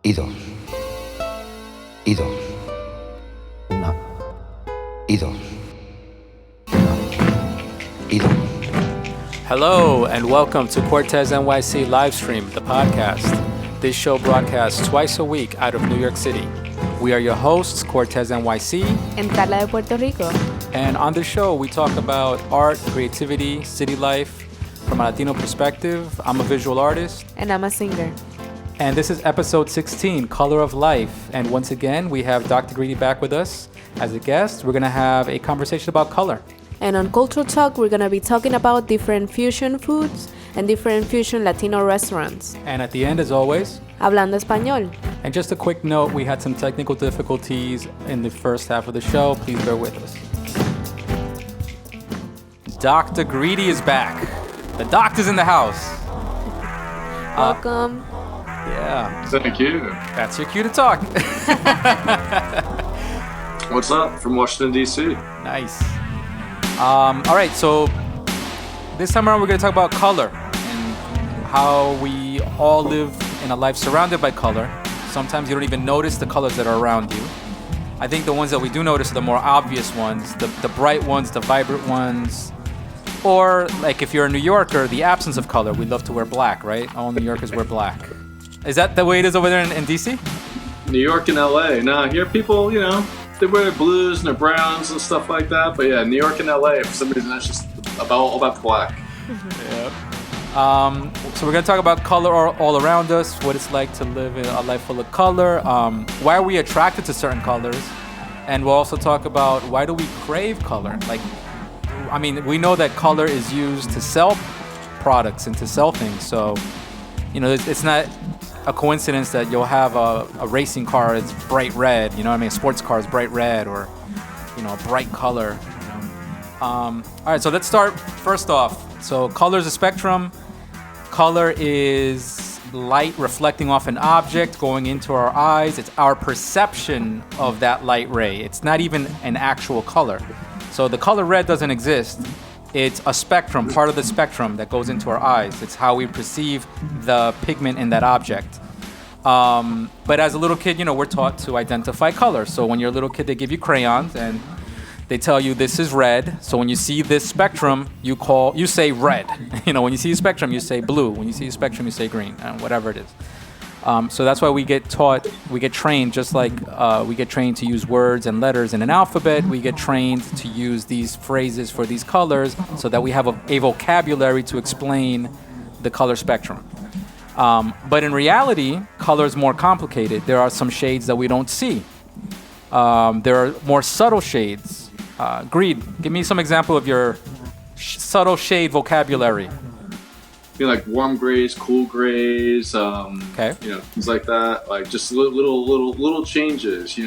y dos, y dos, una, y dos, una, y dos. Hello and welcome to Cortesnyc Livestream, the podcast. This show broadcasts twice a week out of New York City. We are your hosts, Cortesnyc and Carla de Puerto Rico. And on the show, we talk about art, creativity, city life from a Latino perspective. I'm a visual artist. And I'm a singer. And this is episode 16, Color of Life. And once again, we have Dr. Greedy back with us as a guest. We're going to have a conversation about color. And on Cultural Talk, we're going to be talking about different fusion foods and different fusion Latino restaurants. And at the end, as always, Hablando Español. And just a quick note, we had some technical difficulties in the first half of the show. Please bear with us. Dr. Greedy is back. The doctor's in the house. Welcome. Yeah. Thank you. That's your cue to talk. What's up from Washington, D.C.? Nice. All right, so this time around we're going to talk about color and how we all live in a life surrounded by color. Sometimes you don't even notice the colors that are around you. I think the ones that we do notice are the more obvious ones, the bright ones, the vibrant ones. Or, like, if you're a New Yorker, the absence of color. We love to wear black, right? All New Yorkers wear black. Is that the way it is over there in D.C.? New York and L.A. Nah, here people, they wear their blues and their browns and stuff like that. But yeah, New York and L.A., for some reason, that's just all about the black. Yep. So we're going to talk about color all around us, what it's like to live in a life full of color, why are we attracted to certain colors, and we'll also talk about why do we crave color. I mean, we know that color is used to sell products and to sell things, so, it's not a coincidence that you'll have a racing car that's bright red, a sports car is bright red, or, a bright color. All right, so let's start first off. So color is a spectrum. Color is light reflecting off an object going into our eyes. It's our perception of that light ray. It's not even an actual color. So the color red doesn't exist. It's a spectrum, part of the spectrum that goes into our eyes. It's how we perceive the pigment in that object. But as a little kid, we're taught to identify color. So when you're a little kid, they give you crayons and they tell you this is red. So when you see this spectrum, you say red. When you see a spectrum, you say blue. When you see a spectrum, you say green, and whatever it is. So that's why we get trained, just like we get trained to use words and letters in an alphabet. We get trained to use these phrases for these colors so that we have a vocabulary to explain the color spectrum. But in reality, color is more complicated. There are some shades that we don't see. There are more subtle shades. Greed, give me some example of your subtle shade vocabulary. Like warm grays, cool grays, okay. Things like that. Like just little changes,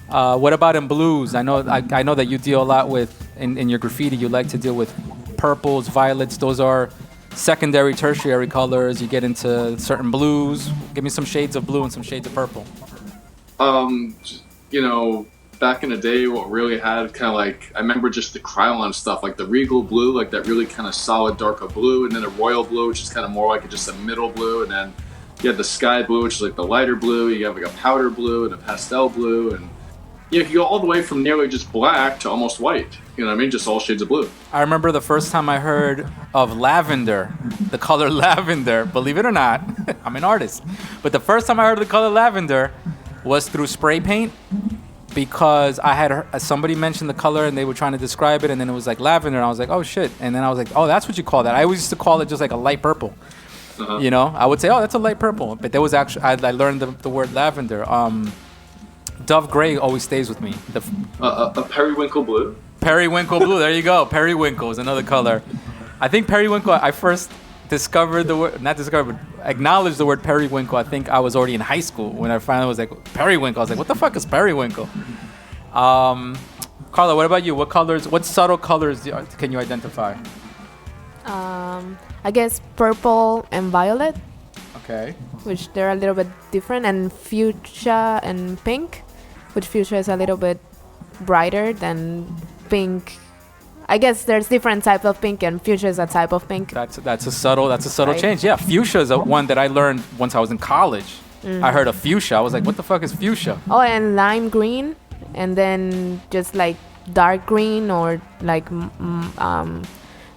What about in blues? I know that you deal a lot with in your graffiti. You like to deal with purples, violets. Those are secondary, tertiary colors. You get into certain blues. Give me some shades of blue and some shades of purple. Back in the day, what really had kind of like, I remember just the Krylon stuff, like the Regal blue, like that really kind of solid darker blue, and then the Royal blue, which is kind of more like just a middle blue, and then you have the Sky blue, which is like the lighter blue, you have like a powder blue and a pastel blue, and you can go all the way from nearly just black to almost white, just all shades of blue. I remember the first time I heard of lavender, the color lavender, believe it or not, I'm an artist, but the first time I heard of the color lavender was through spray paint. Because I had somebody mention the color and they were trying to describe it, and then it was like lavender, and I was like, oh shit, and then I was like, oh, that's what you call that. I always used to call it just like a light purple. Uh-huh. I would say, oh, that's a light purple, but there was actually I learned the word lavender. Dove gray always stays with me. A periwinkle blue. Periwinkle blue. There you go. Periwinkle is another color. I think periwinkle. I first discovered the word, not discovered, but acknowledged the word periwinkle. I think I was already in high school when I finally was like, periwinkle. I was like, what the fuck is periwinkle? Carla, what about you? What subtle colors can you identify? I guess purple and violet. Okay. Which they're a little bit different, and fuchsia and pink, which fuchsia is a little bit brighter than pink. I guess there's different type of pink, and fuchsia is a type of pink. That's a subtle right. change. Yeah, fuchsia is one that I learned once I was in college. I heard of fuchsia. I was like, what the fuck is fuchsia? Oh, and lime green, and then just like dark green or like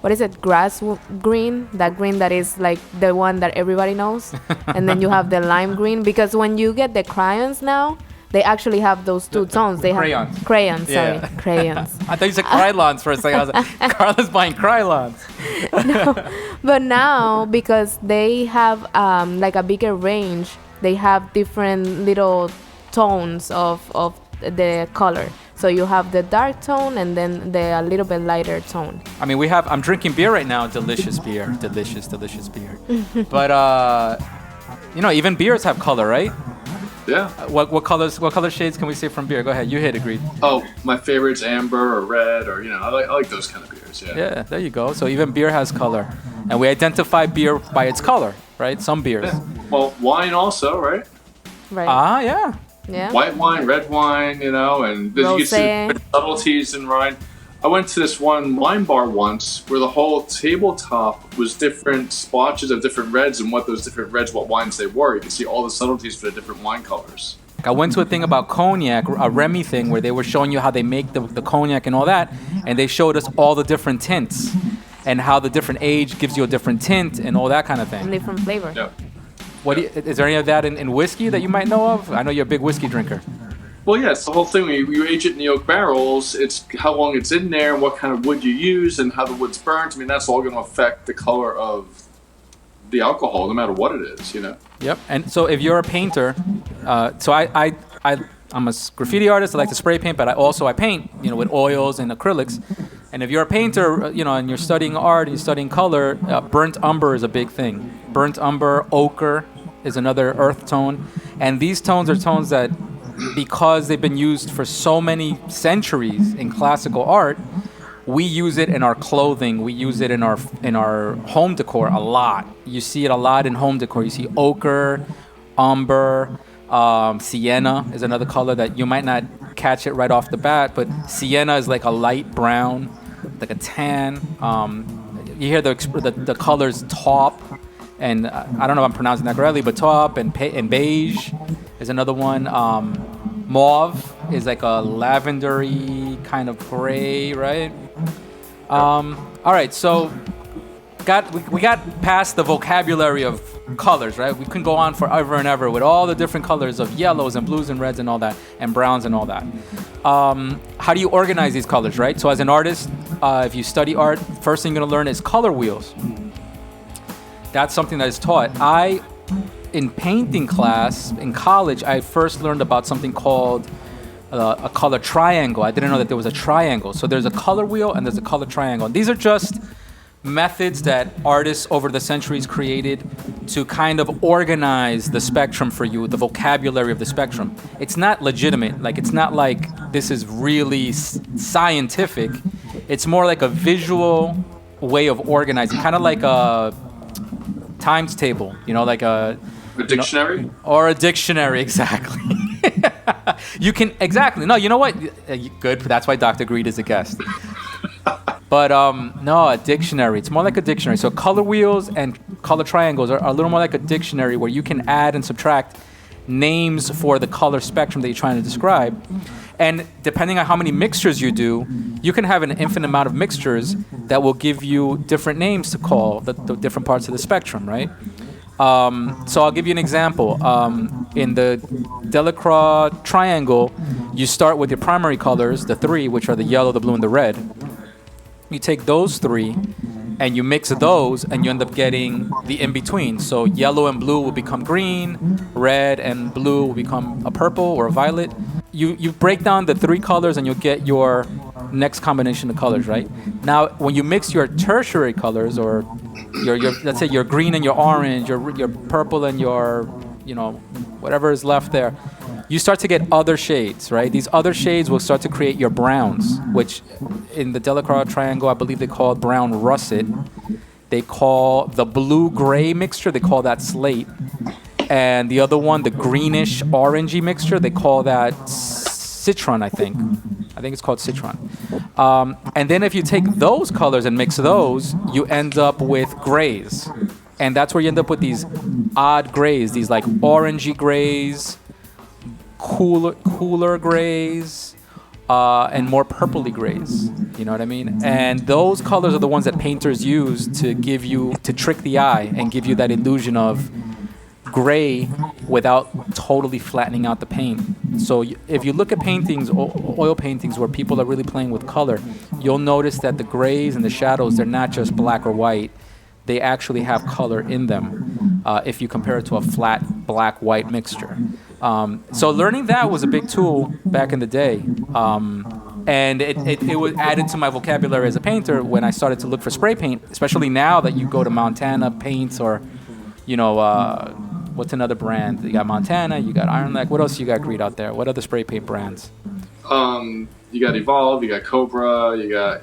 what is it? Green. That green that is like the one that everybody knows. And then you have the lime green, because when you get the crayons now, they actually have those two tones. They crayons. have crayons. Yeah. Sorry, crayons. I thought you said Krylons for a second. I was like, Carla's buying Krylons. But now, because they have like a bigger range, they have different little tones of the color. So you have the dark tone and then the a little bit lighter tone. I mean, I'm drinking beer right now. Delicious beer. Delicious beer. But, even beers have color, right? Yeah. What color shades can we say from beer? Go ahead. You hit it, Greed. Oh, my favorite's amber or red, or I like those kind of beers. Yeah. Yeah, there you go. So even beer has color. And we identify beer by its color, right? Some beers. Yeah. Well, wine also, right? Right. Ah, yeah. Yeah. White wine, red wine, and you can see the subtleties in wine. I went to this one wine bar once where the whole tabletop was different splotches of different reds and what those different reds, what wines they were. You can see all the subtleties for the different wine colors. I went to a thing about cognac, a Remy thing, where they were showing you how they make the cognac and all that, and they showed us all the different tints and how the different age gives you a different tint and all that kind of And thing. different flavor. Yep. Is there any of that in whiskey that you might know of? I know you're a big whiskey drinker. Well, yeah, it's the whole thing. When you age it in the oak barrels, it's how long it's in there and what kind of wood you use and how the wood's burnt. I mean, that's all going to affect the color of the alcohol, no matter what it is, Yep. And so if you're a painter, I'm a graffiti artist. I like to spray paint, but I paint, with oils and acrylics. And if you're a painter, and you're studying art and you're studying color, burnt umber is a big thing. Burnt umber, ochre is another earth tone. And these tones are tones that, because they've been used for so many centuries in classical art, we use it in our clothing. We use it in our home decor a lot. You see it a lot in home decor. You see ochre, umber, sienna is another color that you might not catch it right off the bat, but sienna is like a light brown, like a tan. You hear the colors taupe, and I don't know if I'm pronouncing that correctly, but taupe and beige is another one. Mauve is like a lavendery kind of gray, right? All right, so we got past the vocabulary of colors, right? We can go on forever and ever with all the different colors of yellows and blues and reds and all that, and browns and all that. How do you organize these colors, right? So as an artist, if you study art, first thing you're going to learn is color wheels. That's something that is taught. In painting class in college, I first learned about something called a color triangle. I didn't know that there was a triangle. So there's a color wheel and there's a color triangle. And these are just methods that artists over the centuries created to kind of organize the spectrum for you, the vocabulary of the spectrum. It's not legitimate. Like, it's not like this is really scientific. It's more like a visual way of organizing, kind of like a times table, like a dictionary? Or a dictionary, exactly. You can, exactly. No, you know what? Good. That's why Dr. Greed is a guest. But no, a dictionary. It's more like a dictionary. So color wheels and color triangles are a little more like a dictionary where you can add and subtract names for the color spectrum that you're trying to describe. And depending on how many mixtures you do, you can have an infinite amount of mixtures that will give you different names to call the different parts of the spectrum, right? So I'll give you an example. In the Delacroix triangle, you start with your primary colors, the three, which are the yellow, the blue, and the red. You take those three and you mix those and you end up getting the in-between. So yellow and blue will become green, red and blue will become a purple or a violet. You break down the three colors and you'll get your next combination of colors, right? Now, when you mix your tertiary colors, or your let's say your green and your orange, your purple and your, whatever is left there, you start to get other shades, right? These other shades will start to create your browns, which in the Delacroix triangle, I believe they call brown russet. They call the blue-gray mixture, they call that slate. And the other one, the greenish orangey mixture, they call that citron, I think. I think it's called citron. And then if you take those colors and mix those, you end up with grays. And that's where you end up with these odd grays, these like orangey grays, cooler grays, and more purpley grays. You know what I mean? And those colors are the ones that painters use to trick the eye and give you that illusion of gray without totally flattening out the paint. So if you look at paintings, oil paintings, where people are really playing with color, you'll notice that the grays and the shadows, they're not just black or white. They actually have color in them if you compare it to a flat black-white mixture. So learning that was a big tool back in the day. And it was added to my vocabulary as a painter when I started to look for spray paint, especially now that you go to Montana Paints or, what's another brand? You got Montana, you got Iron Lake. What else you got, Greed, out there? What other spray paint brands? You got Evolve, you got Cobra, you got,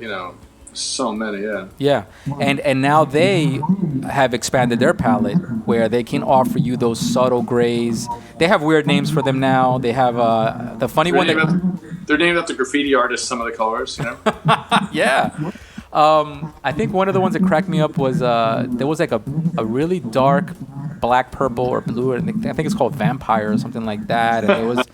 so many, yeah. Yeah, and now they have expanded their palette where they can offer you those subtle grays. They have weird names for them now. They have the funny one. They're named after graffiti artists, some of the colors, Yeah. I think one of the ones that cracked me up was there was like a really dark black, purple, or blue. I think it's called Vampire or something like that. And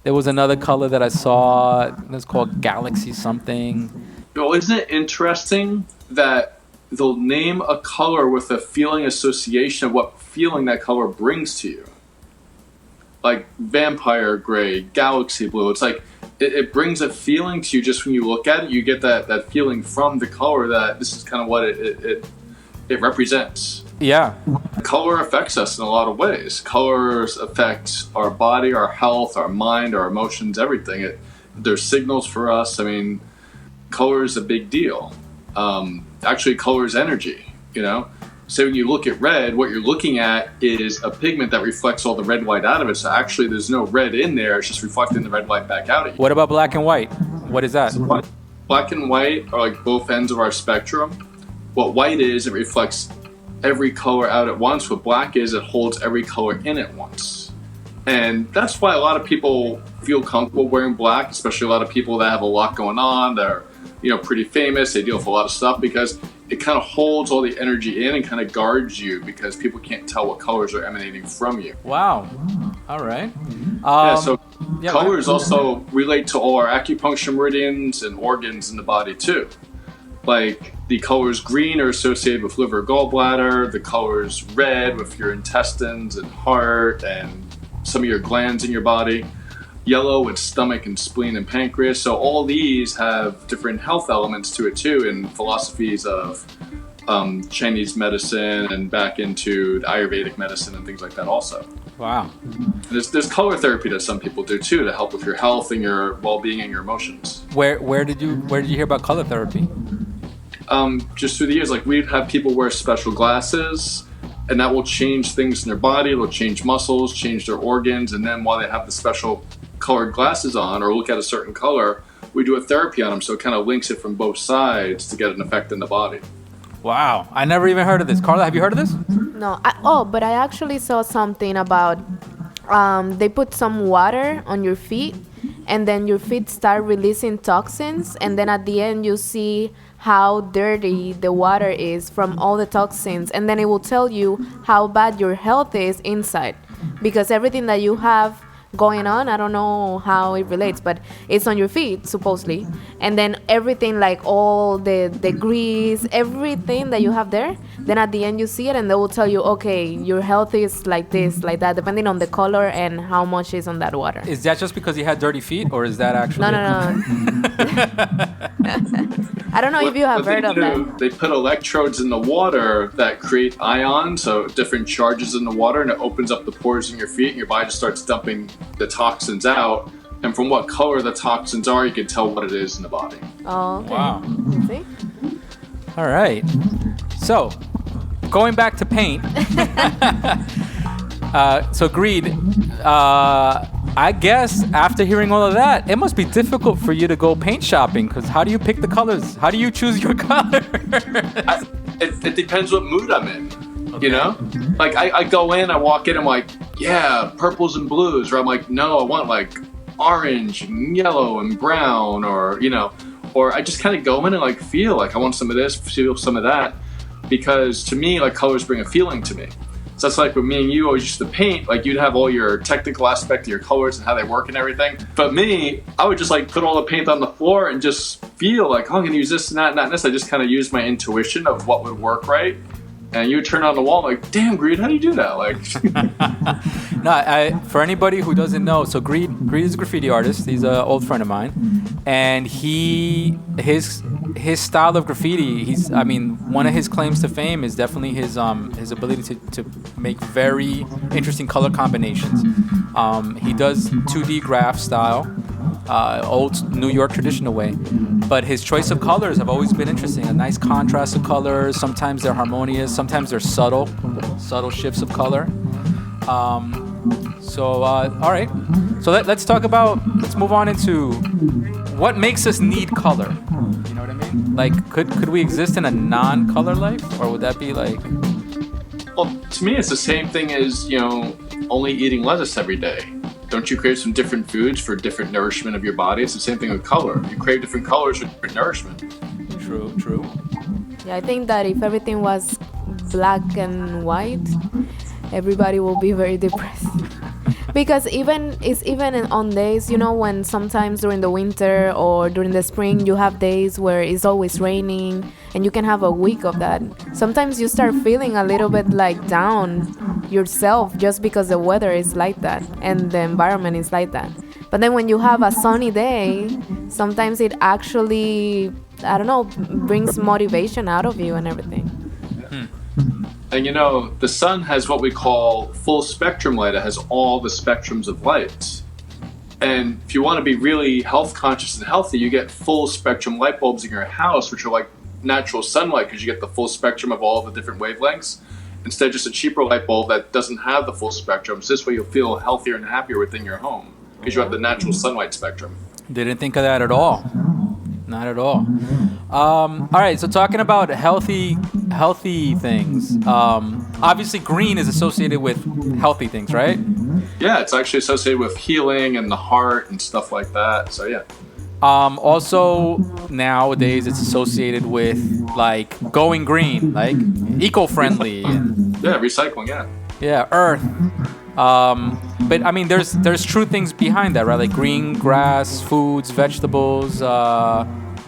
there was another color that I saw. It's called Galaxy something. Well, isn't it interesting that they'll name a color with a feeling association of what feeling that color brings to you? Like Vampire Gray, Galaxy Blue. It's like it brings a feeling to you just when you look at it. You get that feeling from the color that this is kind of what it represents. Yeah. Color affects us in a lot of ways. Colors affect our body, our health, our mind, our emotions, everything. There's signals for us. I mean, color is a big deal. Actually, color is energy, So when you look at red, what you're looking at is a pigment that reflects all the red light out of it. So actually, there's no red in there. It's just reflecting the red light back out at you. What about black and white? What is that? So black and white are like both ends of our spectrum. What white is, it reflects every color out at once. What black is, it holds every color in at once. And that's why a lot of people feel comfortable wearing black, especially a lot of people that have a lot going on, that are, pretty famous. They deal with a lot of stuff because it kind of holds all the energy in and kind of guards you because people can't tell what colors are emanating from you. Wow. All right. Colors also relate to all our acupuncture meridians and organs in the body too. Like the colors green are associated with liver, gallbladder. The colors red with your intestines and heart and some of your glands in your body. Yellow with stomach and spleen and pancreas. So all these have different health elements to it too, in philosophies of Chinese medicine and back into the Ayurvedic medicine and things like that also. Wow. There's color therapy that some people do too to help with your health and your well-being and your emotions. Where did you hear about color therapy? Just through the years, like we'd have people wear special glasses, and that will change things in their body. It'll change muscles, change their organs, and then while they have the special colored glasses on or look at a certain color, we do a therapy on them, so it kind of links it from both sides to get an effect in the body. Wow, I never even heard of this. Carla, have you heard of this? No. But I actually saw something about they put some water on your feet, and then your feet start releasing toxins, and then at the end you see how dirty the water is from all the toxins, and then it will tell you how bad your health is inside, because everything that you have going on, I don't know how it relates, but it's on your feet supposedly, and then everything, like all the grease, everything that you have there, then at the end you see it and they will tell you, okay, your health is like this, like that, depending on the color and how much is on that water. Is that just because you had dirty feet, or is that actually no. I don't know if you have heard of that. They put electrodes in the water that create ions, so different charges in the water, and it opens up the pores in your feet, and your body just starts dumping the toxins out. And from what color the toxins are, you can tell what it is in the body. Oh, okay. Wow. See? All right. So, going back to paint. So, Greed, I guess after hearing all of that, it must be difficult for you to go paint shopping, because how do you pick the colors? How do you choose your color? It depends what mood I'm in, okay. Like I go in, I walk in, I'm like, yeah, purples and blues, or I'm like, no, I want like orange and yellow and brown, or I just kind of go in and like feel like I want some of this, feel some of that. because to me, like, colors bring a feeling to me. So that's like when me and you always used to paint, like you'd have all your technical aspect of your colors and how they work and everything. But me, I would just like put all the paint on the floor and just feel like, oh, I'm gonna use this and that and that and this. I just kind of used my intuition of what would work right. And you would turn on the wall like, damn, Greed, how do you do that? Like, No, for anybody who doesn't know, so Greed is a graffiti artist. He's an old friend of mine, and his style of graffiti. One of his claims to fame is definitely his ability to make very interesting color combinations. He does 2D graph style, old New York traditional way, but his choice of colors have always been interesting. A nice contrast of colors. Sometimes they're harmonious. Sometimes they're subtle shifts of color. All right. So let's move on into what makes us need color. You know what I mean? Like, could we exist in a non-color life, or would that be like? well, to me, it's the same thing as, only eating lettuce every day. Don't you crave some different foods for different nourishment of your body? It's the same thing with color. You crave different colors for different nourishment. True. Yeah, I think that if everything was black and white, everybody will be very depressed. Because even on days, when sometimes during the winter or during the spring, you have days where it's always raining and you can have a week of that. Sometimes you start feeling a little bit like down yourself just because the weather is like that and the environment is like that. But then when you have a sunny day, sometimes it actually, brings motivation out of you and everything. And the sun has what we call full spectrum light. It has all the spectrums of light. And if you want to be really health conscious and healthy, you get full spectrum light bulbs in your house, which are like natural sunlight because you get the full spectrum of all the different wavelengths, instead of just a cheaper light bulb that doesn't have the full spectrum. So this way you'll feel healthier and happier within your home because you have the natural sunlight spectrum. Didn't think of that at all. Not at all. All right, so talking about healthy things. Obviously, green is associated with healthy things, right? Yeah, it's actually associated with healing and the heart and stuff like that. So yeah. Also, nowadays it's associated with like going green, like eco-friendly. Yeah, recycling. Yeah, earth. But I mean, there's true things behind that, right? Like green grass, foods, vegetables.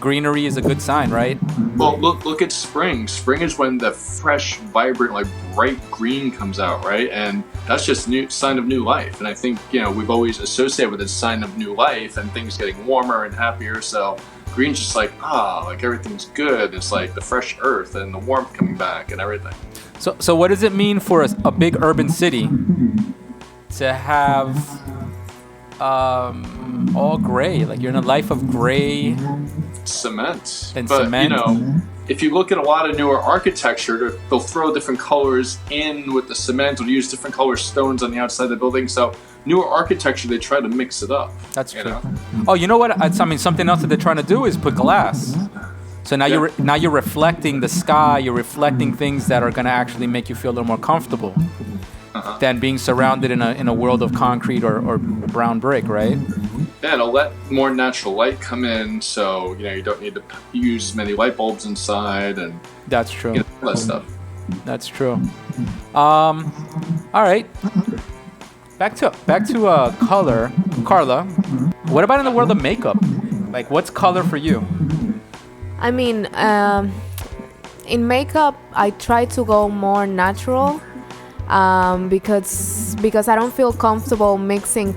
Greenery is a good sign, right? Well, look at spring. Spring is when the fresh, vibrant, like bright green comes out, right? And that's just new sign of new life. And I think we've always associated with this sign of new life and things getting warmer and happier. So green's just like like everything's good. It's like the fresh earth and the warmth coming back and everything. So what does it mean for a big urban city to have all gray? Like you're in a life of gray cement. And but, cement. If you look at a lot of newer architecture, they'll throw different colors in with the cement or use different color stones on the outside of the building. So newer architecture, they try to mix it up. That's true. Oh, you know what? Something else that they're trying to do is put glass. So now you're reflecting the sky. You're reflecting things that are going to actually make you feel a little more comfortable than being surrounded in a world of concrete or brown brick, right? Yeah, it'll let more natural light come in, so you don't need to use many light bulbs inside, and that's true. All that stuff. That's true. All right. Back to color, Carla. What about in the world of makeup? Like, what's color for you? I mean, in makeup, I try to go more natural because I don't feel comfortable mixing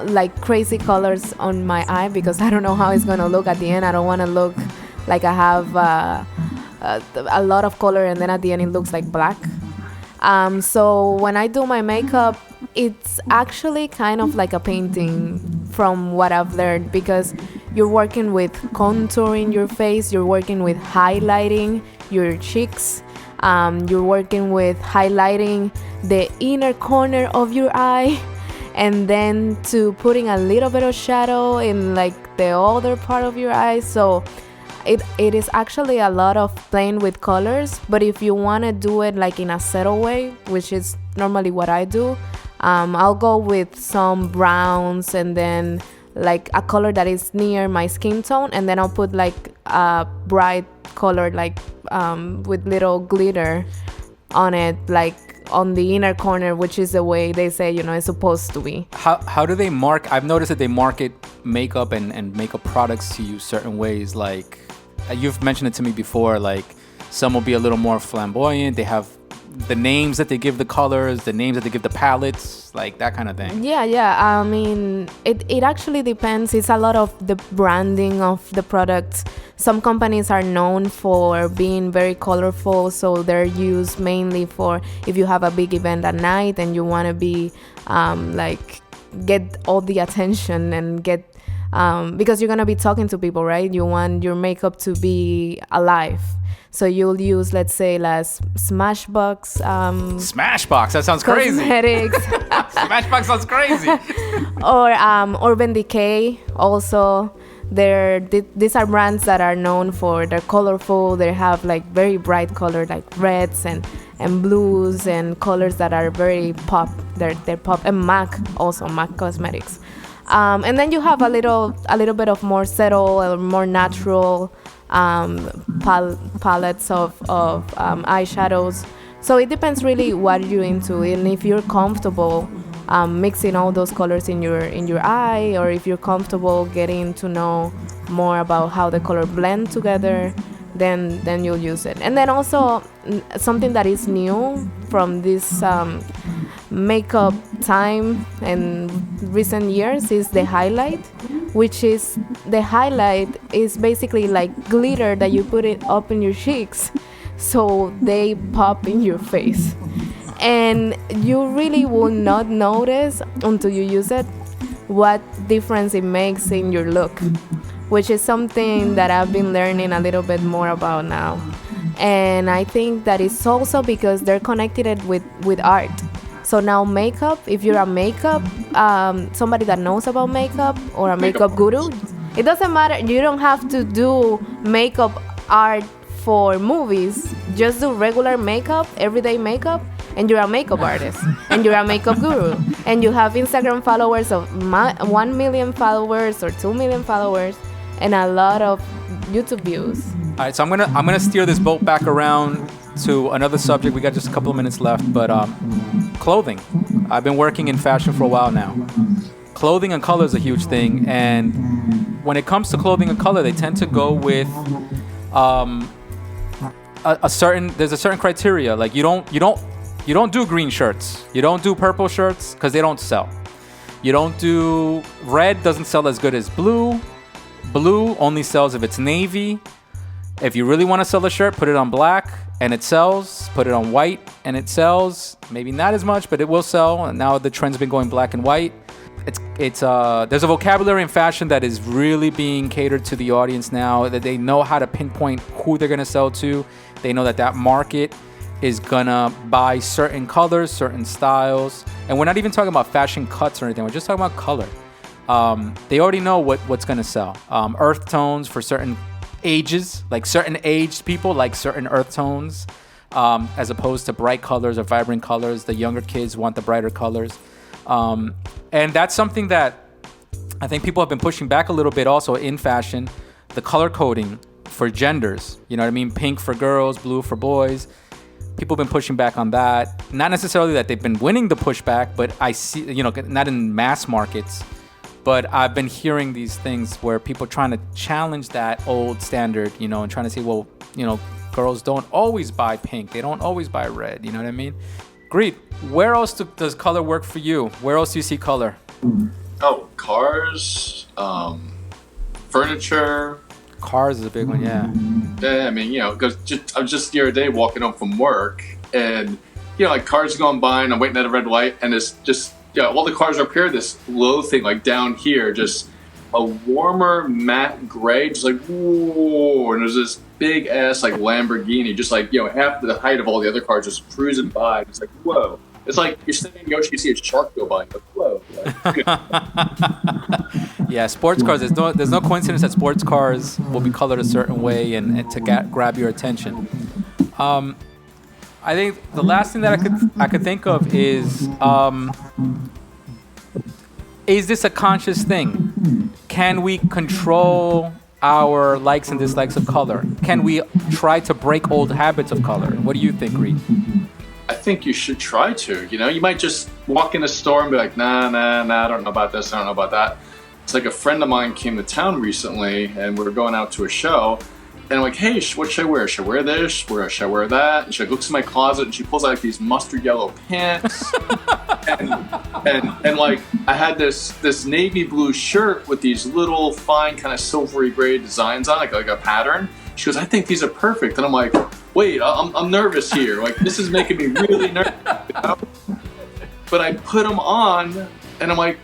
like crazy colors on my eye because I don't know how it's gonna look at the end. I don't want to look like I have a lot of color and then at the end it looks like black. So when I do my makeup, it's actually kind of like a painting from what I've learned because you're working with contouring your face, you're working with highlighting your cheeks, you're working with highlighting the inner corner of your eye, and then to putting a little bit of shadow in like the other part of your eye. So it is actually a lot of playing with colors, but if you want to do it like in a subtle way, which is normally what I do, I'll go with some browns and then like a color that is near my skin tone, and then I'll put like a bright color, like with little glitter on it, like on the inner corner, which is the way they say, it's supposed to be. How do they I've noticed that they market makeup and makeup products to you certain ways. Like you've mentioned it to me before, like some will be a little more flamboyant. They have the names that they give the colors, the names that they give the palettes, like that kind of thing. Yeah. I mean, it actually depends. It's a lot of the branding of the products. Some companies are known for being very colorful, so they're used mainly for if you have a big event at night and you want to be like get all the attention and get because you're gonna be talking to people, right? You want your makeup to be alive. So you'll use, let's say, Smashbox. Smashbox, that sounds crazy. Cosmetics. Smashbox sounds crazy. Or Urban Decay also. These are brands that are known for they're colorful. They have like very bright color, like reds and blues and colors that are very pop. They're pop. And MAC also, MAC Cosmetics. And then you have a little bit of more subtle or more natural palettes of eyeshadows. So it depends really what you're into, and if you're comfortable mixing all those colors in your eye, or if you're comfortable getting to know more about how the color blend together, then you'll use it. And then also something that is new from this makeup time and recent years is the highlight, which is the highlight is basically like glitter that you put it up in your cheeks so they pop in your face, and you really will not notice until you use it what difference it makes in your look, which is something that I've been learning a little bit more about now. And I think that it's also because they're connected with art. So now makeup, if you're a makeup, somebody that knows about makeup or a makeup guru, it doesn't matter. You don't have to do makeup art for movies. Just do regular makeup, everyday makeup, and you're a makeup artist, and you're a makeup guru, and you have Instagram followers of 1 million followers or 2 million followers, and a lot of YouTube views. All right, so I'm gonna steer this boat back around to another subject. We got just a couple of minutes left, but clothing. I've been working in fashion for a while now. Clothing and color is a huge thing, and when it comes to clothing and color, they tend to go with there's a certain criteria. Like you don't do green shirts, you don't do purple shirts because they don't sell. You don't do red, doesn't sell as good as blue. Blue only sells if it's navy. If you really want to sell a shirt, put it on black and it sells. Put it on white and it sells. Maybe not as much, but it will sell. And now the trend's been going black and white. It's there's a vocabulary in fashion that is really being catered to the audience now, that they know how to pinpoint who they're going to sell to. They know that market is gonna buy certain colors, certain styles. And we're not even talking about fashion cuts or anything. We're just talking about color. They already know what's gonna sell. Earth tones for certain ages, like certain aged people like certain earth tones, as opposed to bright colors or vibrant colors. The younger kids want the brighter colors. And that's something that I think people have been pushing back a little bit also in fashion. The color coding for genders, you know what I mean? Pink for girls, blue for boys. People have been pushing back on that. Not necessarily that they've been winning the pushback, but I see, not in mass markets, but I've been hearing these things where people trying to challenge that old standard, and trying to say, well, girls don't always buy pink. They don't always buy red. You know what I mean? Greet, where else does color work for you? Where else do you see color? Oh, cars, furniture. Cars is a big one, yeah. Yeah, I mean, because I was just the other day walking home from work, and like cars going by, and I'm waiting at a red light, and it's just all the cars are up here. This low thing, like down here, just a warmer matte gray, just like whoa, and there's this big ass like Lamborghini, just like half the height of all the other cars, just cruising by. It's like whoa. It's like you're sitting in the ocean, you see a shark go by, like whoa. Yeah, sports cars. There's no coincidence that sports cars will be colored a certain way and to grab your attention. I think the last thing that I could think of is this a conscious thing? can we control our likes and dislikes of color? Can we try to break old habits of color? What do you think, Reed? I think you should try to. You might just walk in a store and be like, nah, I don't know about this, I don't know about that. It's like a friend of mine came to town recently, and we were going out to a show, and I'm like, hey, what should I wear? Should I wear this? Should I wear that? And she looks in my closet, and she pulls out like these mustard yellow pants, and like I had this navy blue shirt with these little fine kind of silvery gray designs on it, like a pattern. She goes, I think these are perfect, and I'm like, wait, I'm nervous here. Like, this is making me really nervous. But I put them on, and I'm like,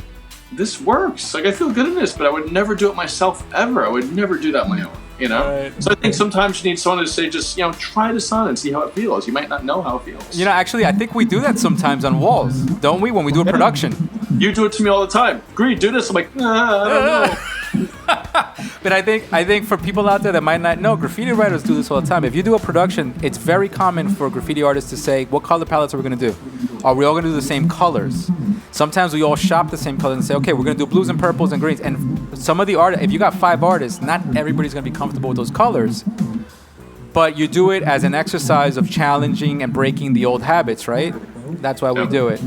this works. Like, I feel good in this, but I would never do it myself ever. I would never do that on my own, Right. So I think sometimes you need someone to say, just, try this on and see how it feels. You might not know how it feels. Actually, I think we do that sometimes on walls, don't we? When we do a production. You do it to me all the time. Greed, do this. I'm like, I don't know. But I think for people out there that might not know, graffiti writers do this all the time. If you do a production, it's very common for graffiti artists to say, what color palettes are we going to do? Are we all going to do the same colors? Sometimes we all shop the same colors and say, okay, we're going to do blues and purples and greens. And some of the art, if you got 5 artists, not everybody's going to be comfortable with those colors. But you do it as an exercise of challenging and breaking the old habits, right? That's why we do it.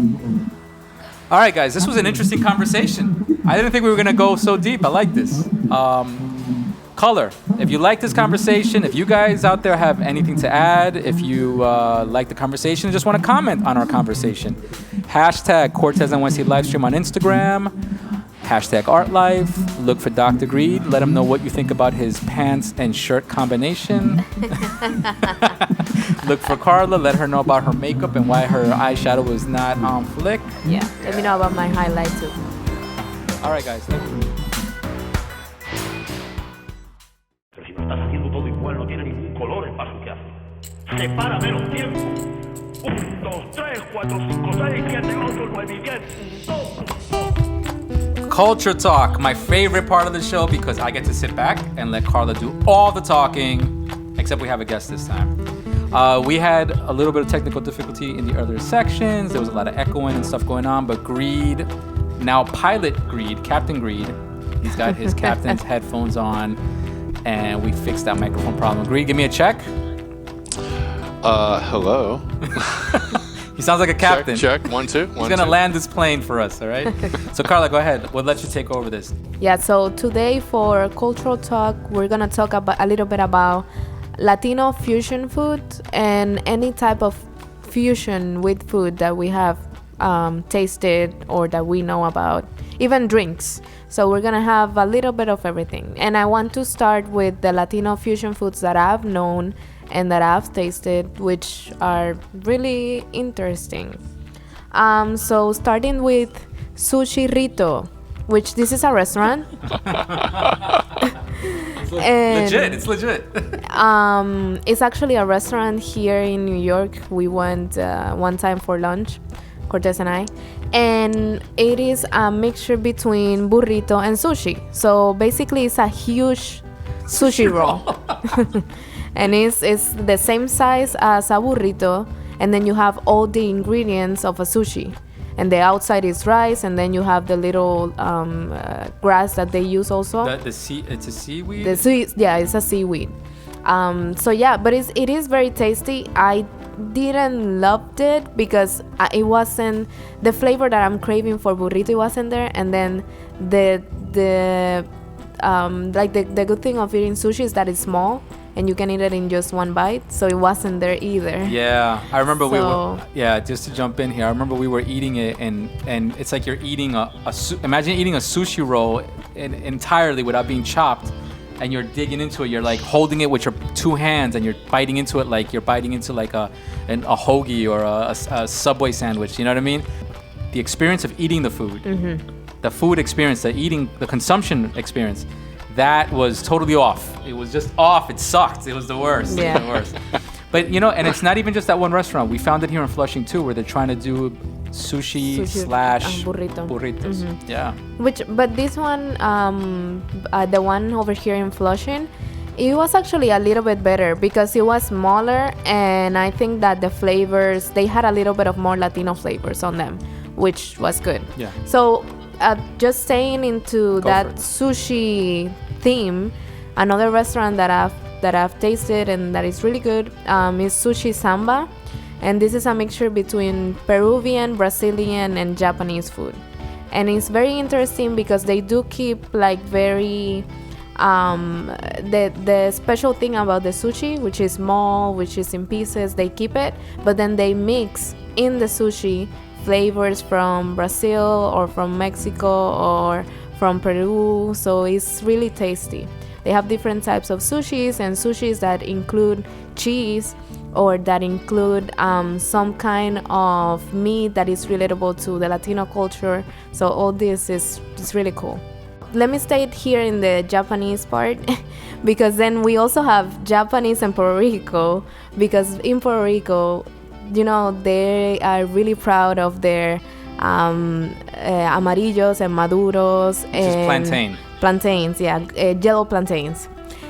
All right, guys, this was an interesting conversation. I didn't think we were going to go so deep. I like this. Color. If you like this conversation, if you guys out there have anything to add, if you like the conversation, just want to comment on our conversation, hashtag Cortesnyc Livestream on Instagram, hashtag ArtLife. Look for Dr. Greed. Let him know what you think about his pants and shirt combination. Look for Carla. Let her know about her makeup and why her eyeshadow was not on flick. Yeah. Let me know about my highlight too. All right, guys. Thank you. Pero si no estás haciendo todo igual, no tiene ningún color el paso que hace. Separa menos tiempo. 1, 2, 3, 4, 5, 6, 7, 8, 9, 10. Culture talk, my favorite part of the show because I get to sit back and let Carla do all the talking, except we have a guest this time. We had a little bit of technical difficulty in the earlier sections. There was a lot of echoing and stuff going on, but Greed, now Pilot Greed, Captain Greed, he's got his captain's headphones on, and we fixed that microphone problem. Greed, give me a check. Hello. He sounds like a captain. Check. 1, 2. He's going to land this plane for us, all right? So, Carla, go ahead. We'll let you take over this. Yeah, so today for Cultural Talk, we're going to talk about a little bit about Latino fusion food and any type of fusion with food that we have tasted or that we know about, even drinks. So we're going to have a little bit of everything. And I want to start with the Latino fusion foods that I've known and that I've tasted, which are really interesting. So starting with Sushi Rito, which this is a restaurant. It's legit. It's actually a restaurant here in New York. We went one time for lunch, Cortez and I, and it is a mixture between burrito and sushi. So basically, it's a huge sushi roll. And it's the same size as a burrito, and then you have all the ingredients of a sushi. And the outside is rice, and then you have the little grass that they use also. It's a seaweed? Yeah, it's a seaweed. So yeah, but it is very tasty. I didn't love it because it wasn't the flavor that I'm craving for burrito. It wasn't there, and then the good thing of eating sushi is that it's small and you can eat it in just one bite, so it wasn't there either. Yeah, I remember just to jump in here, I remember we were eating it, and it's like you're eating imagine eating a sushi roll entirely without being chopped, and you're digging into it, you're like holding it with your 2 hands, and you're biting into it like you're biting into like a hoagie or a Subway sandwich, you know what I mean? The experience of eating the food, the food experience, the consumption experience, that was totally off. It was just off. It sucked. It was the worst. Yeah. It was the worst. But, and it's not even just that one restaurant. We found it here in Flushing, too, where they're trying to do sushi / burritos. Yeah. But this one, the one over here in Flushing, it was actually a little bit better because it was smaller, and I think that the flavors, they had a little bit of more Latino flavors on them, which was good. Yeah. So just staying into Go that for it. sushi theme, another restaurant that I've tasted and that is really good is Sushi Samba, and this is a mixture between Peruvian, Brazilian, and Japanese food, and it's very interesting because they do keep like very the special thing about the sushi, which is small, which is in pieces, they keep it, but then they mix in the sushi flavors from Brazil or from Mexico or from Peru, so it's really tasty. They have different types of sushis, and sushis that include cheese or that include some kind of meat that is relatable to the Latino culture. So all this is really cool. Let me stay here in the Japanese part because then we also have Japanese and Puerto Rico, because in Puerto Rico, you know, they are really proud of their amarillos and maduros. Which is plantain. Plantains, yeah, yellow plantains.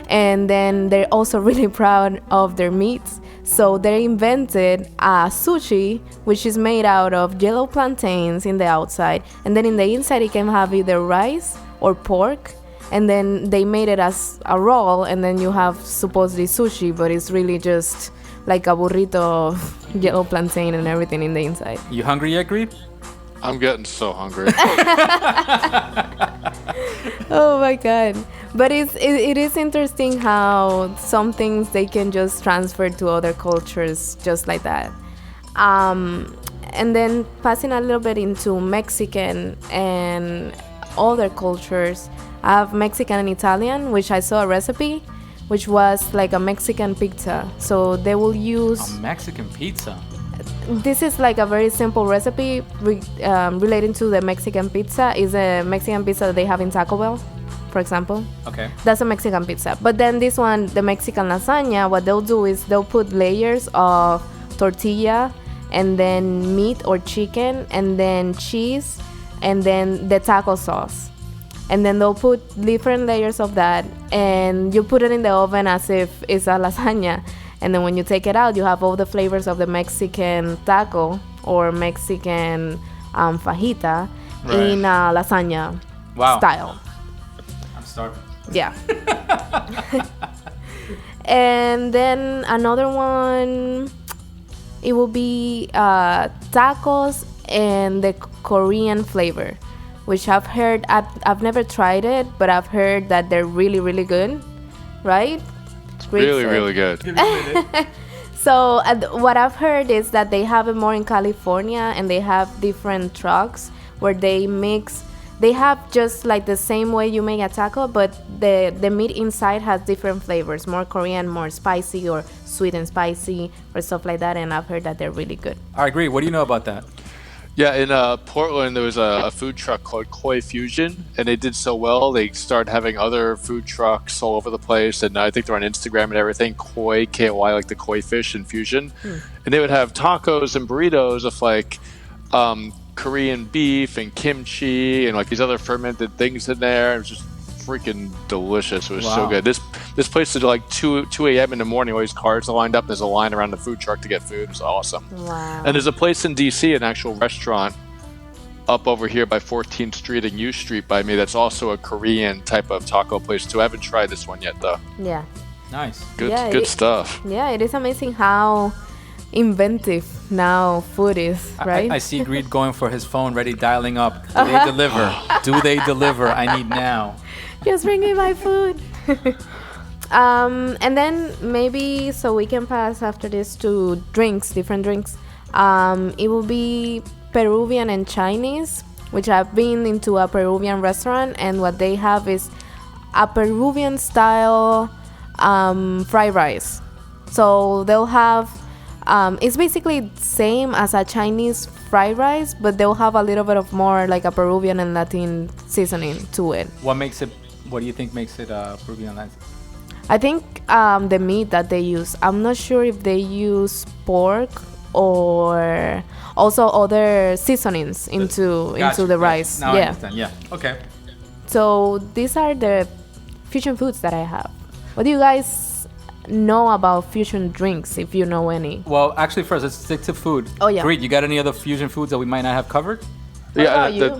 And then they're also really proud of their meats. So they invented a sushi, which is made out of yellow plantains in the outside. And then in the inside, it can have either rice or pork. And then they made it as a roll. And then you have supposedly sushi, but it's really just like a burrito of yellow plantain and everything in the inside. You hungry yet, Greed? I'm getting so hungry. Oh my god. But it is interesting how some things they can just transfer to other cultures just like that. And then passing a little bit into Mexican and other cultures, I have Mexican and Italian, which I saw a recipe, which was like a Mexican pizza. So they will use... A Mexican pizza? This is like a very simple recipe relating to the Mexican pizza. Is a Mexican pizza that they have in Taco Bell, for example. Okay. That's a Mexican pizza. But then this one, the Mexican lasagna, what they'll do is they'll put layers of tortilla and then meat or chicken and then cheese and then the taco sauce. And then they'll put different layers of that and you put it in the oven as if it's a lasagna. And then when you take it out, you have all the flavors of the Mexican taco or Mexican fajita in a lasagna style. I'm starving. Yeah. And then another one, it will be tacos and the Korean flavor, which I've heard, I've never tried it, but I've heard that they're really, really good, right? Really good. So what I've heard is that they have it more in California, and they have different trucks where they mix. They have just like the same way you make a taco, but the meat inside has different flavors, more Korean, more spicy, or sweet and spicy, or stuff like that. And I've heard that they're really good. I agree. What do you know about that? Yeah, in Portland, there was a food truck called Koi Fusion, and they did so well, they started having other food trucks all over the place, and I think they're on Instagram and everything, Koi, K-O-I, like the koi fish and fusion. And they would have tacos and burritos of like Korean beef and kimchi and like these other fermented things in there. It was just freaking delicious. It was so good. This place is like 2 a.m. in the morning. All these cars are lined up. There's a line around the food truck to get food. It was awesome. Wow. And there's a place in D.C., an actual restaurant up over here by 14th Street and U Street by me. That's also a Korean type of taco place too. I haven't tried this one yet though. Yeah. Nice. Good stuff. Yeah, it is amazing how inventive now food is, right? I see Greed going for his phone, ready, dialing up. Do they deliver? Do they deliver? I need now. Just bring me my food. And then maybe so we can pass after this to drinks, different drinks. It will be Peruvian and Chinese, which I've been into a Peruvian restaurant, and what they have is a Peruvian style fried rice. So they'll have it's basically same as a Chinese fried rice, but they'll have a little bit of more like a Peruvian and Latin seasoning to it. What do you think makes it Peruvian Latin? I think the meat that they use. I'm not sure if they use pork or also other seasonings into the rice. Now I understand. Yeah. Okay. So these are the fusion foods that I have. What do you guys know about fusion drinks, if you know any? Well, actually, first let's stick to food. Oh yeah. Greed, you got any other fusion foods that we might not have covered? What about you?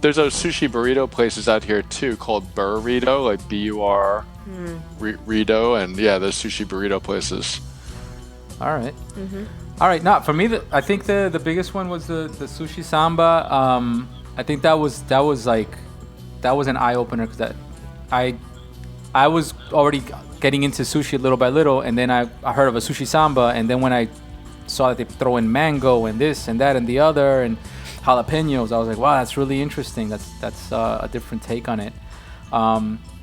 The There's those sushi burrito places out here too called burrito, like B-U-R, Rito, and yeah, those sushi burrito places. All right. All right. Now, for me, I think the biggest one was the sushi samba. I think that was an eye opener because I was already getting into sushi little by little, and then I heard of a sushi samba, and then when I saw that they throw in mango and this and that and the other and jalapenos, I was like, wow, that's really interesting. That's a different take on it.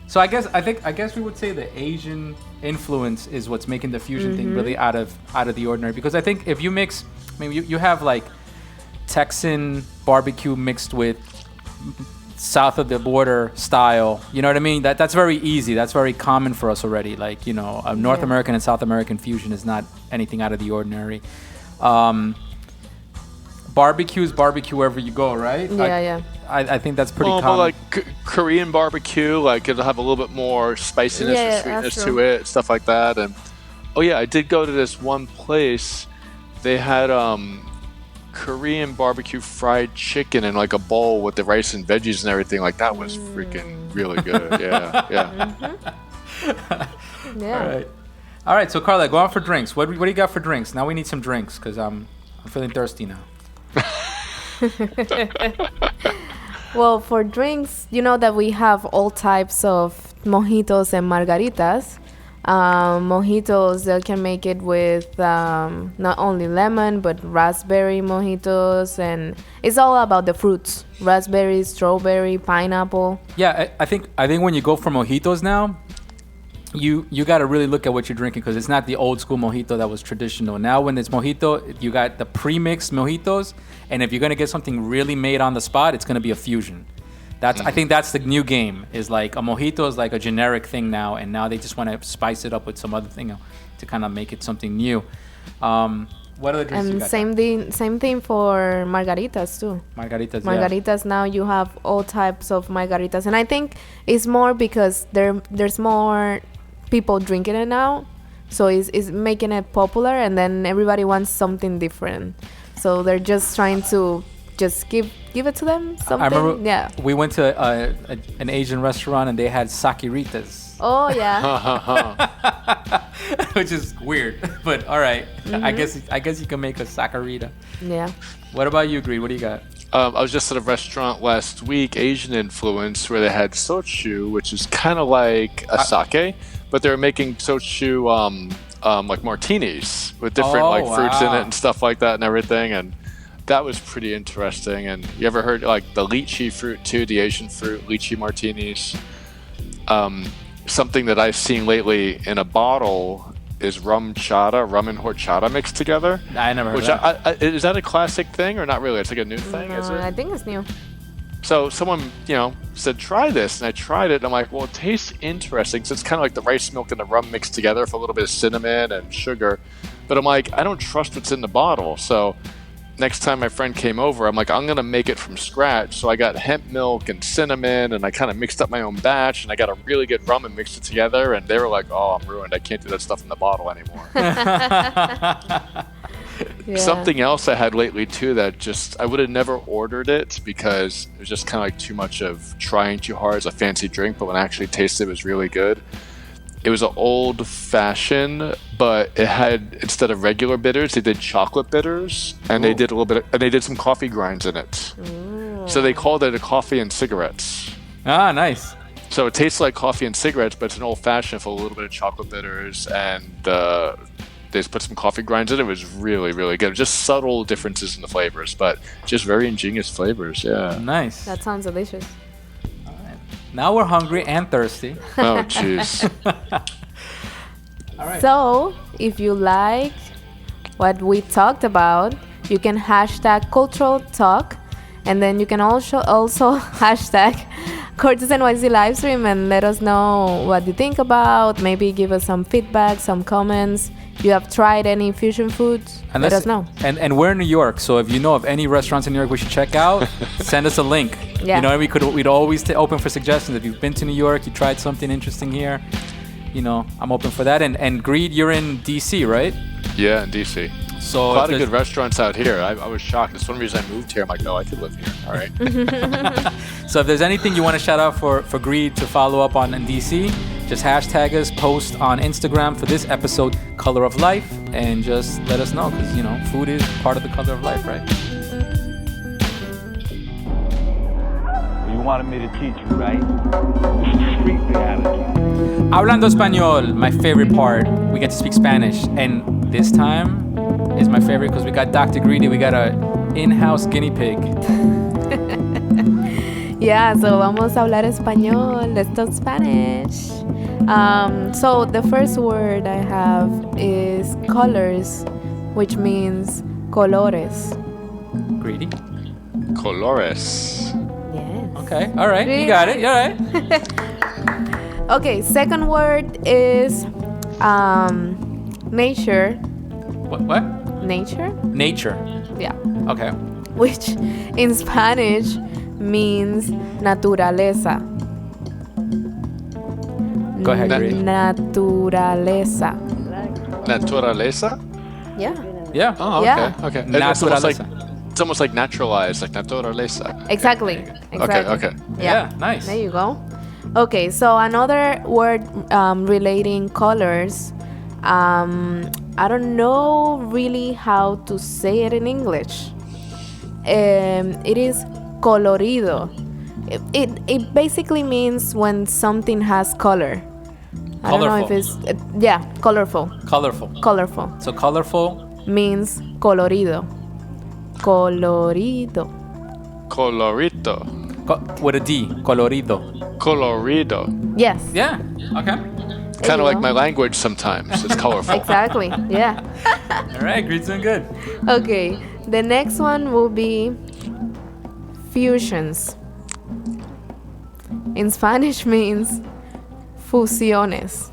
So I guess we would say the Asian influence is what's making the fusion thing really out of the ordinary. Because I think if you mix, I mean, you have like Texan barbecue mixed with south of the border style. You know what I mean? That's very easy. That's very common for us already. Like, you know, a North American and South American fusion is not anything out of the ordinary. Barbecue is barbecue wherever you go, right? Yeah. I think that's pretty common. But like Korean barbecue, like it'll have a little bit more spiciness or sweetness to it, stuff like that. And I did go to this one place. They had Korean barbecue fried chicken in like a bowl with the rice and veggies and everything. Like that was freaking really good. Yeah. All right. So Carla, go out for drinks. What do you got for drinks? Now we need some drinks because I'm feeling thirsty now. Well, for drinks, you know that we have all types of mojitos and margaritas. Mojitos, they can make it with not only lemon, but raspberry mojitos. And it's all about the fruits. Raspberry, strawberry, pineapple. Yeah, I think when you go for mojitos now, you got to really look at what you're drinking because it's not the old school mojito that was traditional. Now when it's mojito, you got the pre-mixed mojitos, and if you're going to get something really made on the spot, it's going to be a fusion. I think that's the new game, is like a mojito is like a generic thing now, and now they just want to spice it up with some other thing to kind of make it something new. What other drinks you got? Same thing for margaritas too. Margaritas now you have all types of margaritas, and I think it's more because there's more people drinking it now, so it's making it popular, and then everybody wants something different, so they're just trying to just give it to them something. I remember we went to an Asian restaurant and they had sakiritas. Oh yeah. Which is weird, but all right. I guess you can make a sakarita. Yeah. What about you, Greed? What do you got? I was just at a restaurant last week, Asian influence, where they had sochu, which is kind of like a sake, but they're making sochu like martinis with different fruits in it and stuff like that and everything, and that was pretty interesting. And you ever heard like the lychee fruit too, the Asian fruit, lychee martinis? Something that I've seen lately in a bottle is rum and horchata mixed together. I never heard that. Is that a classic thing or not really? It's like a new thing, is it? I think it's new. So someone, said, try this. And I tried it. And I'm like, well, it tastes interesting. So it's kind of like the rice milk and the rum mixed together with a little bit of cinnamon and sugar. But I'm like, I don't trust what's in the bottle. So next time my friend came over, I'm like, I'm going to make it from scratch. So I got hemp milk and cinnamon, and I kind of mixed up my own batch, and I got a really good rum and mixed it together. And they were like, oh, I'm ruined. I can't do that stuff in the bottle anymore. Something else I had lately too that I would have never ordered it because it was just kind of like too much of trying too hard as a fancy drink, but when I actually tasted it, it was really good. It was an old fashioned, but it had, instead of regular bitters, they did chocolate bitters, and they did they did some coffee grinds in it. Ooh. So they called it a coffee and cigarettes. Ah, nice. So it tastes like coffee and cigarettes, but it's an old fashioned with a little bit of chocolate bitters, and they just put some coffee grinds in it. It was really, really good. Just subtle differences in the flavors, but just very ingenious flavors. Yeah. Nice. That sounds delicious. Now we're hungry and thirsty. Oh, jeez. All right. So, if you like what we talked about, you can hashtag cultural talk, and then you can also hashtag Cortesnyc Livestream and let us know what you think about. Maybe give us some feedback, some comments. If you have tried any fusion foods, let us know. And we're in New York, so if you know of any restaurants in New York we should check out, send us a link. Yeah. We'd always open for suggestions. If you've been to New York, you tried something interesting here, I'm open for that. And Greed, you're in DC, right? Yeah, in DC. So A lot of good restaurants out here. I was shocked. That's one reason I moved here. I'm like, oh, I could live here. All right. So if there's anything you want to shout out for Greed to follow up on in DC, just hashtag us, post on Instagram for this episode, Color of Life, and just let us know, because, you know, food is part of the color of life, right? You wanted me to teach you, right? This is street reality. Hablando Español, my favorite part. We get to speak Spanish, and this time is my favorite because we got Dr. Greedy. We got a in-house guinea pig. Yeah, so vamos a hablar español. Let's talk Spanish. So the first word I have is colors, which means colores. Greedy. Colores. Yes. Okay, all right, you got it. All right. Okay, second word is nature. What? Nature? Nature. Yeah. Okay. Which in Spanish means naturaleza. Go ahead, Greedy. Naturaleza. Naturaleza? Yeah. Yeah. Oh, okay. Yeah. Okay. Naturaleza. It's almost like naturalized, like naturaleza. Exactly. Okay. Yeah, nice. There you go. Okay, so another word relating colors. I don't know really how to say it in English. It is colorido. It basically means when something has color. I don't know if it's colorful. Colorful So colorful. means colorido. Colorido. Colorito. With a D. Colorido. Colorido. Yes. Yeah. Okay. Kind you of like go. my language sometimes. It's colorful. Exactly. Yeah. All right. Greed's doing good. Okay. The next one will be fusions. In Spanish means fusiones.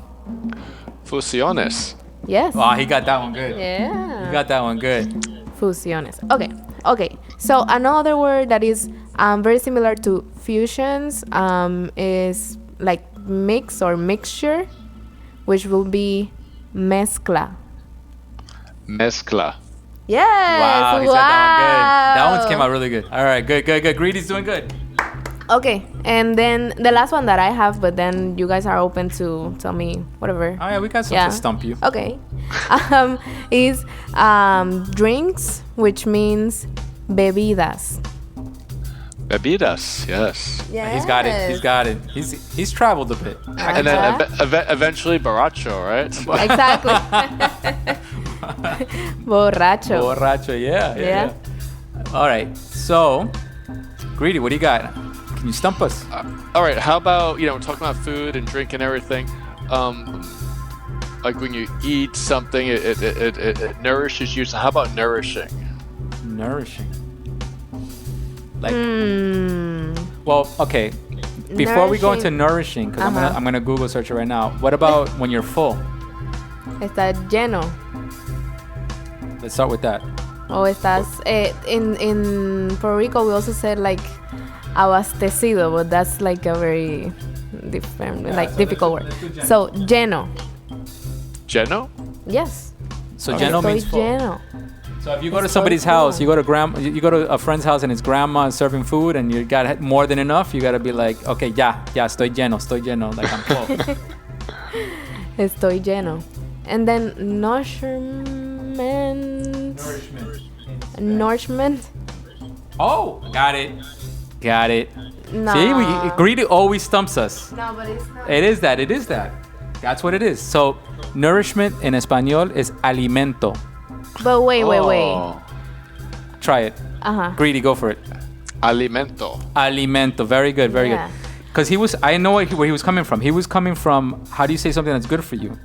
Fusiones. Yes. Wow, he got that one good. Yeah. You got that one good. Fusiones. Okay. So another word that is very similar to fusions is like mix or mixture, which will be mezcla. Mezcla. Yes. Wow, he's got that one good. That one's came out really good. All right, good. Greedy's doing good. Okay, and then the last one that I have, but then you guys are open to tell me whatever. Oh yeah, we got something to stump you. Okay. Is drinks, which means bebidas. Bebidas. Yes. Yeah. He's got it. He's traveled a bit. And then eventually borracho, right? Exactly. Borracho. Borracho, yeah. All right, so Greedy, what do you got? Can you stump us? All right. How about, we're talking about food and drink and everything. Like when you eat something, it nourishes you. So how about nourishing? Nourishing. Like, well, okay. Before we go into nourishing, because I'm gonna Google search it right now. What about when you're full? Está lleno. Let's start with that. O estás in Puerto Rico. We also said like abastecido, but that's like a very different, difficult word. So lleno. Lleno? Yes. So lleno means full. Lleno. So if you go to somebody's house, you go to a friend's house and his grandma is serving food and you got more than enough, you gotta be like, okay, ya, estoy lleno, like I'm full. Estoy lleno. And then nourishment. Oh, got it. No. See, Greedy always stumps us. No, but it's not. It is that. That's what it is. So nourishment in Espanol is alimento. But wait. Try it. Greedy, go for it. Alimento. Very good. Good. Because I know where he was coming from. He was coming from, how do you say something that's good for you?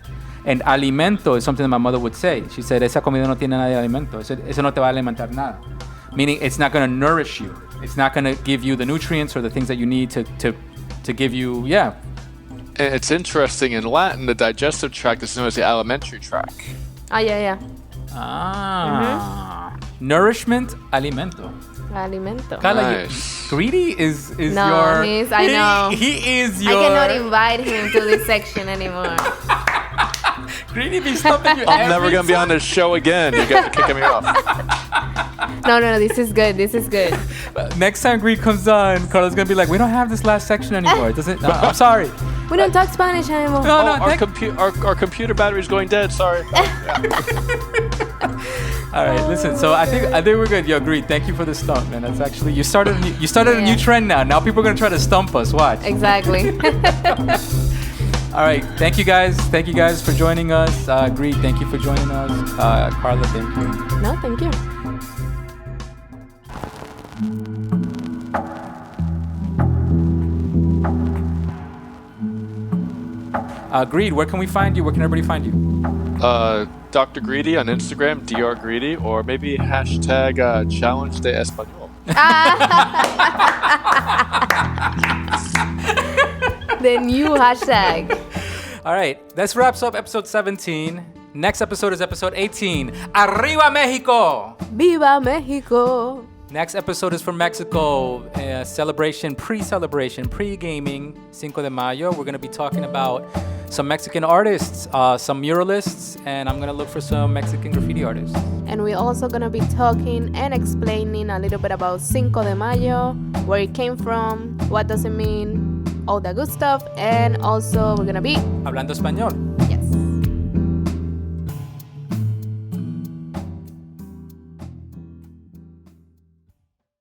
And alimento is something that my mother would say. She said, esa comida no tiene nada de alimento. Eso no te va a alimentar nada. Meaning it's not going to nourish you. It's not going to give you the nutrients or the things that you need to give you, And it's interesting, in Latin, the digestive tract is known as the alimentary tract. Yeah. Nourishment, alimento. Nice. Greedy is I know. He is your... I cannot invite him to this section anymore. Greedy be stumping you. I'm never gonna be on this show again. You guys are kicking me off. No, this is good. Next time Greed comes on, Carla's gonna be like, we don't have this last section anymore. It doesn't. I'm sorry. We don't talk Spanish anymore. No, Our computer battery's going dead. Sorry. All right, listen. So I think we're good. Yo, Greed, thank you for the stump, man. That's actually you started a new trend now. Now people are gonna try to stump us. Watch. Exactly. All right, thank you guys for joining us. Greed, thank you for joining us. Carla, thank you. No, thank you. Greed, where can we find you? Where can everybody find you? Dr. Greedy on Instagram, Dr. Greedy, or maybe hashtag Challenge de Español. The new hashtag. All right, this wraps up episode 17. Next episode is episode 18. Arriba Mexico! Viva Mexico! Next episode is from Mexico. Celebration, pre-gaming, Cinco de Mayo. We're going to be talking about some Mexican artists, some muralists, and I'm going to look for some Mexican graffiti artists. And we're also going to be talking and explaining a little bit about Cinco de Mayo, where it came from, what does it mean, all the good stuff, and also we're going to be Hablando Español. Yeah.